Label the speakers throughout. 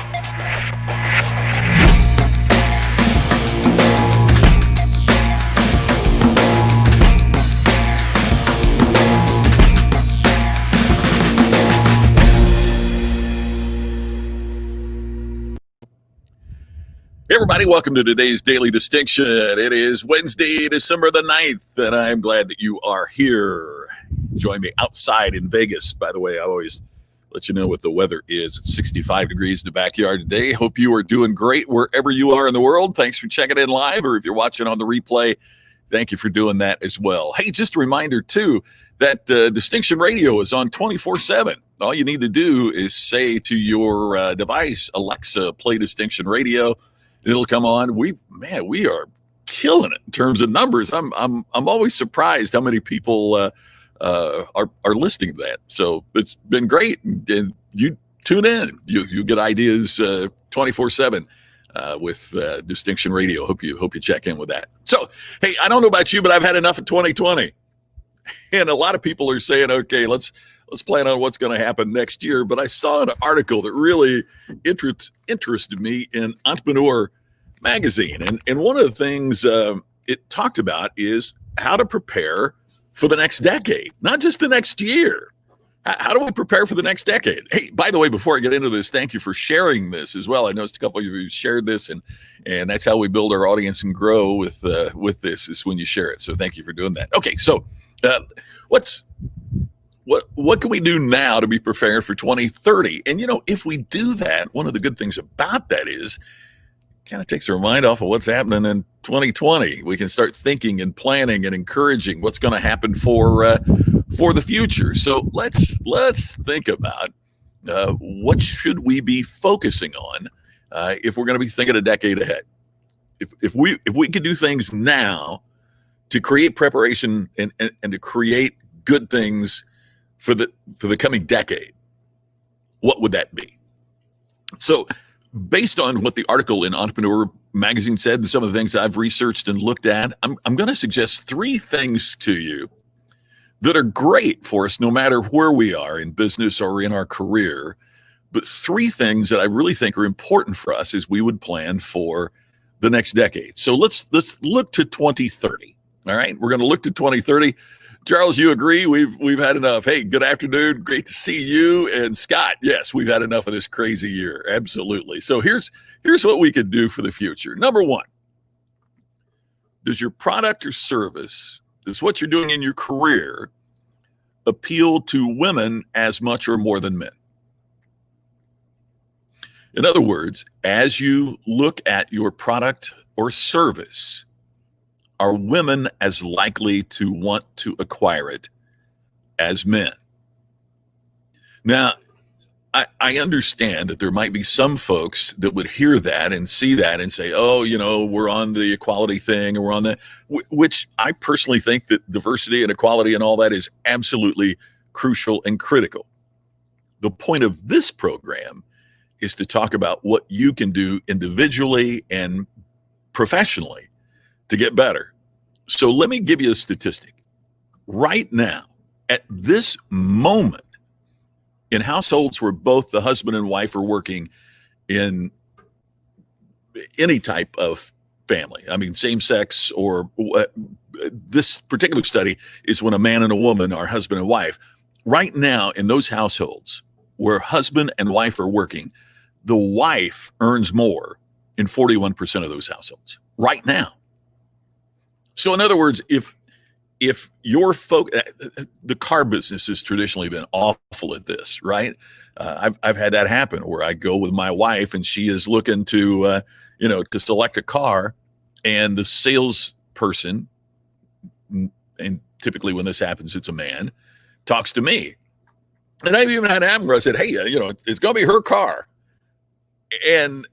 Speaker 1: Hey everybody, welcome to today's Daily Distinction. It is Wednesday, December the 9th, and I'm glad that you are here. Join me outside in Vegas. By the way, I always let you know what the weather is. It's 65 degrees in the backyard today. Hope you are doing great wherever you are in the world. Thanks for checking in live, or if you're watching on the replay, thank you for doing that as well. Hey, just a reminder too, that Distinction Radio is on 24/7. All you need to do is say to your device, Alexa, play Distinction Radio. It'll come on. We are killing it in terms of numbers. I'm always surprised how many people are listening to that. So it's been great. And you tune in. You get ideas 24/7 with Distinction Radio. Hope you check in with that. So hey, I don't know about you, but I've had enough of 2020. And a lot of people are saying, okay, let's plan on what's going to happen next year. But I saw an article that really interested me in Entrepreneur Magazine. And one of the things it talked about is how to prepare for the next decade, not just the next year. How do we prepare for the next decade? Hey, by the way, before I get into this, thank you for sharing this as well. I noticed a couple of you shared this, and that's how we build our audience and grow with this, is when you share it. So thank you for doing that. Okay, so what can we do now to be prepared for 2030? And if we do that, one of the good things about that is it kind of takes our mind off of what's happening in 2020. We can start thinking and planning and encouraging what's going to happen for the future. So let's think about what should we be focusing on if we're going to be thinking a decade ahead. If we could do things now to create preparation and to create good things for the coming decade, what would that be? So based on what the article in Entrepreneur Magazine said and some of the things I've researched and looked at, I'm going to suggest three things to you that are great for us no matter where we are in business or in our career, but three things that I really think are important for us as we would plan for the next decade. So let's look to 2030. All right, we're going to look to 2030. Charles, you agree? We've had enough. Hey, good afternoon. Great to see you. And Scott, yes, we've had enough of this crazy year. Absolutely. So here's what we could do for the future. Number one, does your product or service, does what you're doing in your career appeal to women as much or more than men? In other words, as you look at your product or service, are women as likely to want to acquire it as men? Now, I understand that there might be some folks that would hear that and see that and say, oh, we're on the equality thing, or we're on that, which I personally think that diversity and equality and all that is absolutely crucial and critical. The point of this program is to talk about what you can do individually and professionally to get better. So let me give you a statistic. Right now, at this moment, in households where both the husband and wife are working in any type of family, I mean, same sex, or this particular study is when a man and a woman are husband and wife. Right now, in those households where husband and wife are working, the wife earns more in 41% of those households right now. So in other words, if your the car business has traditionally been awful at this, right? I've had that happen where I go with my wife and she is looking to select a car, and the salesperson, and typically when this happens, it's a man, talks to me. And I've even had it happen where I said, hey, it's going to be her car. And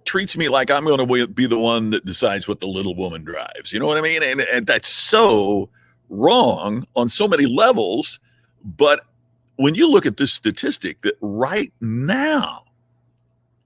Speaker 1: treats me like I'm going to be the one that decides what the little woman drives. You know what I mean? And that's so wrong on so many levels. But when you look at this statistic, that right now,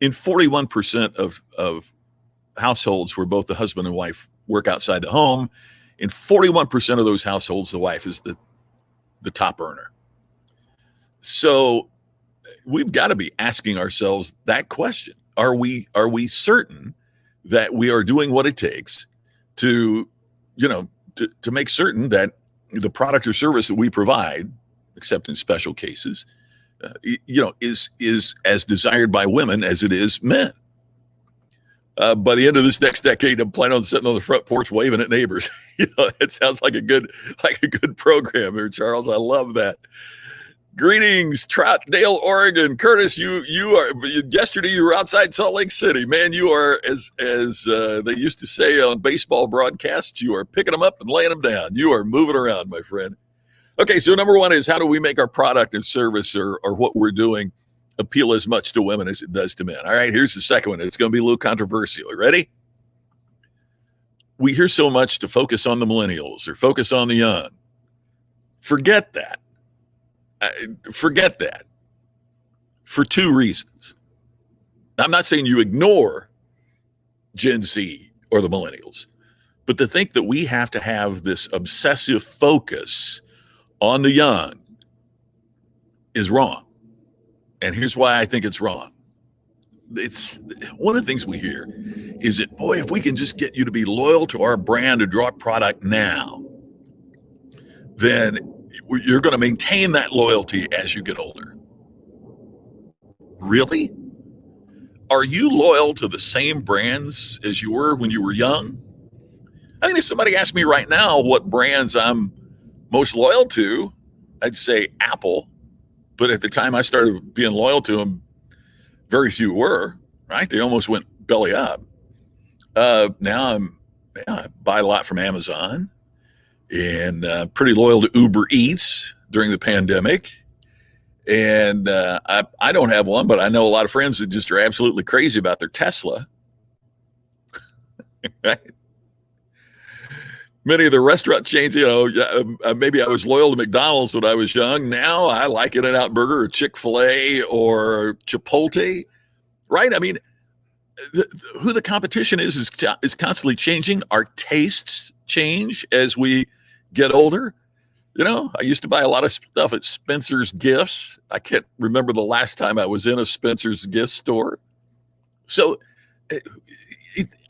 Speaker 1: in 41% of households where both the husband and wife work outside the home, in 41% of those households, the wife is the top earner. So we've got to be asking ourselves that question. Are we certain that we are doing what it takes to, to make certain that the product or service that we provide, except in special cases, is as desired by women as it is men? By the end of this next decade, I'm planning on sitting on the front porch waving at neighbors. It sounds like a good program here, Charles. I love that. Greetings, Troutdale, Oregon. Curtis, yesterday you were outside Salt Lake City. Man, you are, as they used to say on baseball broadcasts, you are picking them up and laying them down. You are moving around, my friend. Okay, so number one is, how do we make our product and service or what we're doing appeal as much to women as it does to men? All right, here's the second one. It's going to be a little controversial. Ready? We hear so much to focus on the millennials or focus on the young. Forget that. Forget that for two reasons. I'm not saying you ignore Gen Z or the millennials, but to think that we have to have this obsessive focus on the young is wrong. And here's why I think it's wrong. It's one of the things we hear is that, boy, if we can just get you to be loyal to our brand or to our product now, then you're going to maintain that loyalty as you get older. Really? Are you loyal to the same brands as you were when you were young? I mean, if somebody asked me right now what brands I'm most loyal to, I'd say Apple. But at the time I started being loyal to them, very few were, right? They almost went belly up. Now I buy a lot from Amazon, and pretty loyal to Uber Eats during the pandemic. And I don't have one, but I know a lot of friends that just are absolutely crazy about their Tesla. Right? Many of the restaurant chains, maybe I was loyal to McDonald's when I was young. Now I like In-N-Out Burger or Chick-fil-A or Chipotle, right? I mean, who the competition is constantly changing. Our tastes change as we get older. I used to buy a lot of stuff at Spencer's Gifts. I can't remember the last time I was in a Spencer's Gift store. So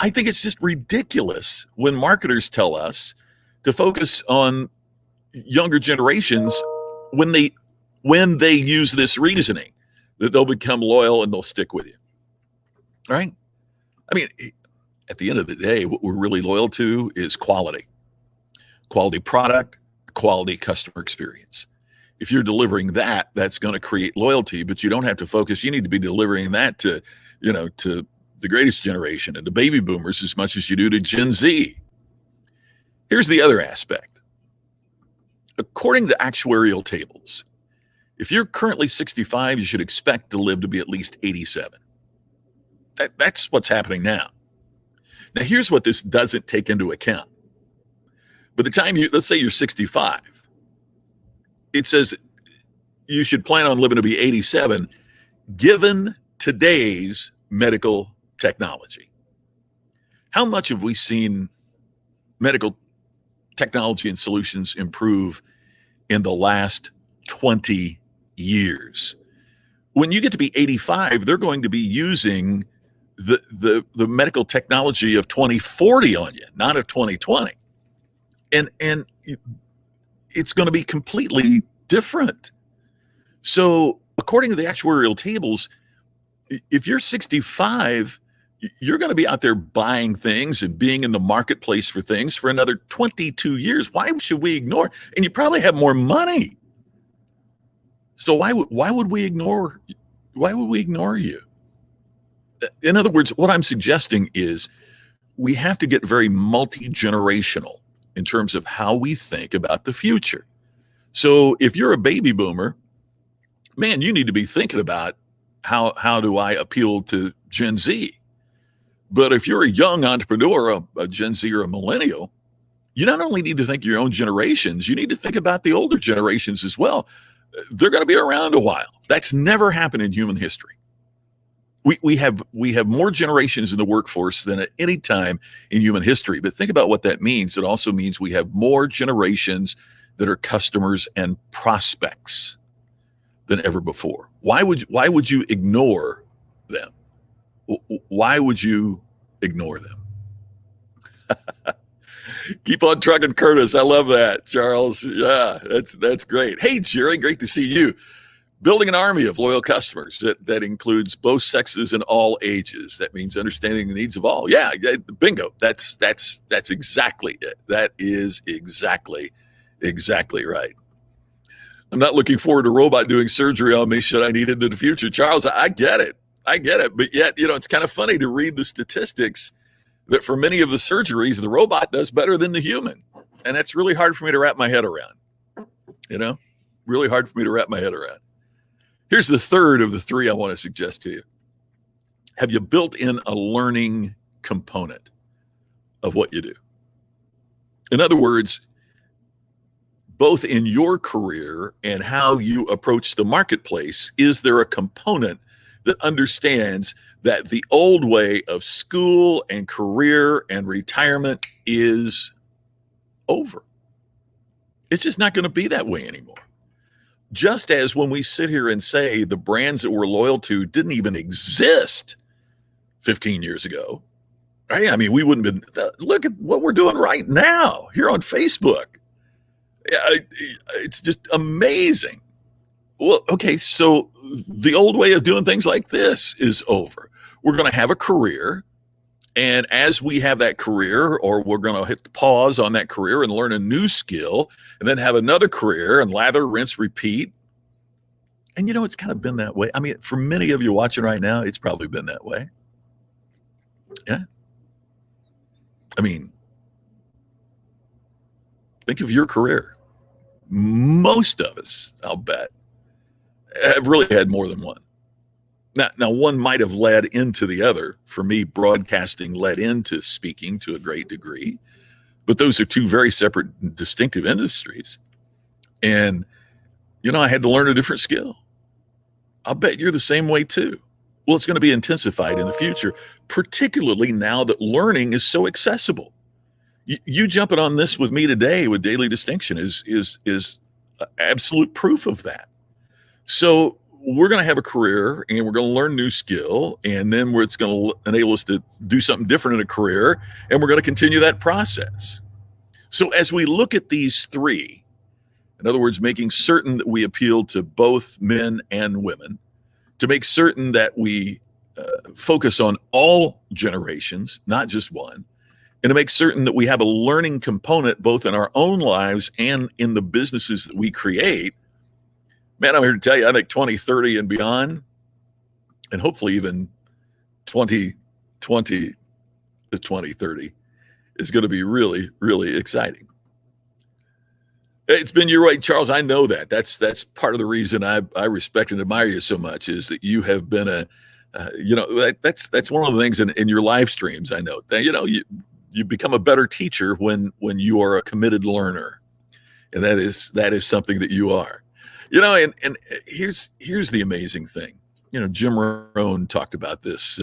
Speaker 1: I think it's just ridiculous when marketers tell us to focus on younger generations when they use this reasoning that they'll become loyal and they'll stick with you. Right? I mean, at the end of the day, what we're really loyal to is quality product, quality customer experience. If you're delivering that, that's going to create loyalty, but you don't have to focus. You need to be delivering that to the greatest generation and the baby boomers as much as you do to Gen Z. Here's the other aspect. According to actuarial tables, if you're currently 65, you should expect to live to be at least 87. That's what's happening now. Now, here's what this doesn't take into account. By the time let's say you're 65, it says you should plan on living to be 87, given today's medical technology. How much have we seen medical technology and solutions improve in the last 20 years? When you get to be 85, they're going to be using the medical technology of 2040 on you, not of 2020. And it's going to be completely different. So according to the actuarial tables, if you're 65, you're going to be out there buying things and being in the marketplace for things for another 22 years. Why should we ignore? And you probably have more money. So why would we ignore you? In other words, what I'm suggesting is we have to get very multi-generational in terms of how we think about the future. So if you're a baby boomer, man, you need to be thinking about how do I appeal to Gen Z? But if you're a young entrepreneur, a Gen Z or a millennial, you not only need to think your own generations, you need to think about the older generations as well. They're going to be around a while. That's never happened in human history. We have more generations in the workforce than at any time in human history. But think about what that means. It also means we have more generations that are customers and prospects. than ever before. Why would you ignore them? Why would you ignore them? Keep on trucking, Curtis. I love that, Charles. Yeah, that's great. Hey, Jerry, great to see you. Building an army of loyal customers that includes both sexes and all ages. That means understanding the needs of all. Yeah, bingo. That's exactly it. That is exactly right. I'm not looking forward to a robot doing surgery on me should I need it in the future. Charles, I get it. But yet, it's kind of funny to read the statistics that for many of the surgeries, the robot does better than the human. And that's really hard for me to wrap my head around. Really hard for me to wrap my head around. Here's the third of the three I want to suggest to you. Have you built in a learning component of what you do? In other words, both in your career and how you approach the marketplace, is there a component that understands that the old way of school and career and retirement is over? It's just not going to be that way anymore. Just as when we sit here and say the brands that we're loyal to didn't even exist 15 years ago, right? I mean, we wouldn't have been, look at what we're doing right now here on Facebook. It's just amazing. Well, okay, so the old way of doing things like this is over. We're going to have a career, and as we have that career, or we're going to hit pause on that career and learn a new skill, and then have another career and lather, rinse, repeat. And it's kind of been that way. I mean, for many of you watching right now, it's probably been that way. Yeah. I mean, think of your career. Most of us, I'll bet, have really had more than one. Now, one might have led into the other. For me, broadcasting led into speaking to a great degree, but those are two very separate, distinctive industries. And, I had to learn a different skill. I'll bet you're the same way too. Well, it's going to be intensified in the future, particularly now that learning is so accessible. You jumping on this with me today with Daily Distinction is absolute proof of that. So we're going to have a career and we're going to learn new skill, and then it's going to enable us to do something different in a career, and we're going to continue that process. So as we look at these three, in other words, making certain that we appeal to both men and women, to make certain that we focus on all generations, not just one, and to make certain that we have a learning component both in our own lives and in the businesses that we create. Man, I'm here to tell you, I think 2030 and beyond, and hopefully even 2020 to 2030 is going to be really, really exciting. It's been your way, Charles. I know that. That's part of the reason I respect and admire you so much, is that you have been that's one of the things in your live streams. I know that you become a better teacher when you are a committed learner, and that is something that you are. And here's the amazing thing. Jim Rohn talked about this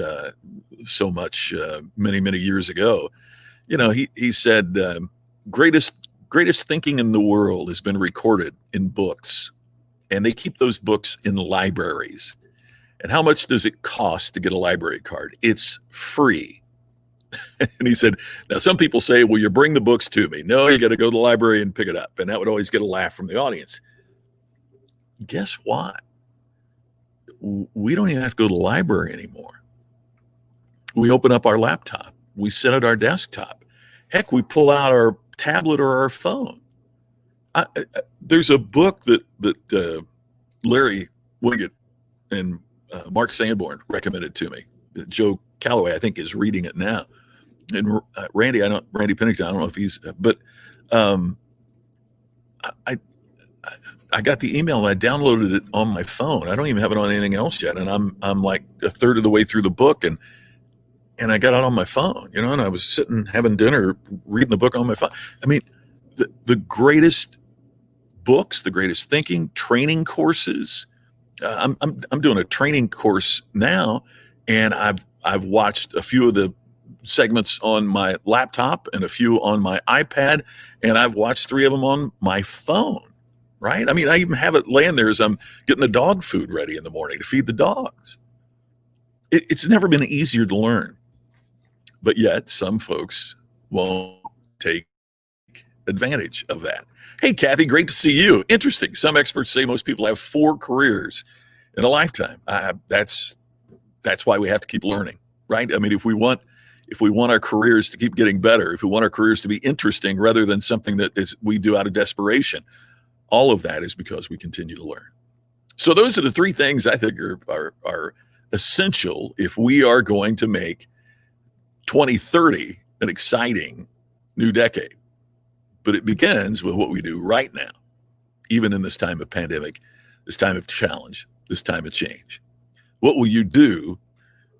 Speaker 1: so much many years ago. He said greatest thinking in the world has been recorded in books, and they keep those books in libraries. And how much does it cost to get a library card? It's free. And he said, now some people say, well, you bring the books to me. No, you got to go to the library and pick it up. And that would always get a laugh from the audience. Guess what? We don't even have to go to the library anymore. We open up our laptop. We sit at our desktop. Heck, we pull out our tablet or our phone. There's a book that Larry Winget and Mark Sanborn recommended to me. Joe Calloway, I think, is reading it now. And Randy Pennington, I don't know if he's, but I got the email and I downloaded it on my phone. I don't even have it on anything else yet. And I'm like a third of the way through the book, and I got it on my phone, and I was sitting having dinner, reading the book on my phone. I mean, the greatest books, the greatest thinking, training courses. I'm doing a training course now, and I've watched a few of the segments on my laptop and a few on my iPad, and I've watched 3 of them on my phone. right? I mean, I even have it laying there as I'm getting the dog food ready in the morning to feed the dogs. It's never been easier to learn, but yet some folks won't take advantage of that. Hey, Kathy, great to see you. Interesting. Some experts say most people have 4 careers in a lifetime. That's why we have to keep learning, right? I mean, if we want our careers to keep getting better, if we want our careers to be interesting rather than something that we do out of desperation, all of that is because we continue to learn. So those are the 3 things I think are essential if we are going to make 2030 an exciting new decade. But it begins with what we do right now, even in this time of pandemic, this time of challenge, this time of change. What will you do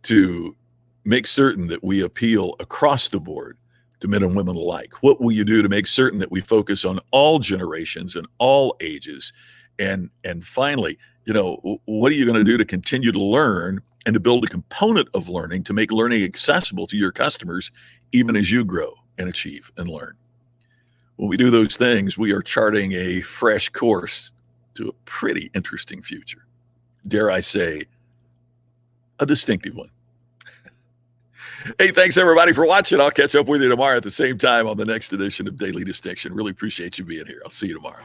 Speaker 1: to make certain that we appeal across the board to men and women alike? What will you do to make certain that we focus on all generations and all ages? And finally, what are you going to do to continue to learn and to build a component of learning to make learning accessible to your customers, even as you grow and achieve and learn? When we do those things, we are charting a fresh course to a pretty interesting future. Dare I say, a distinctive one. Hey, thanks everybody for watching. I'll catch up with you tomorrow at the same time on the next edition of Daily Distinction. Really appreciate you being here. I'll see you tomorrow.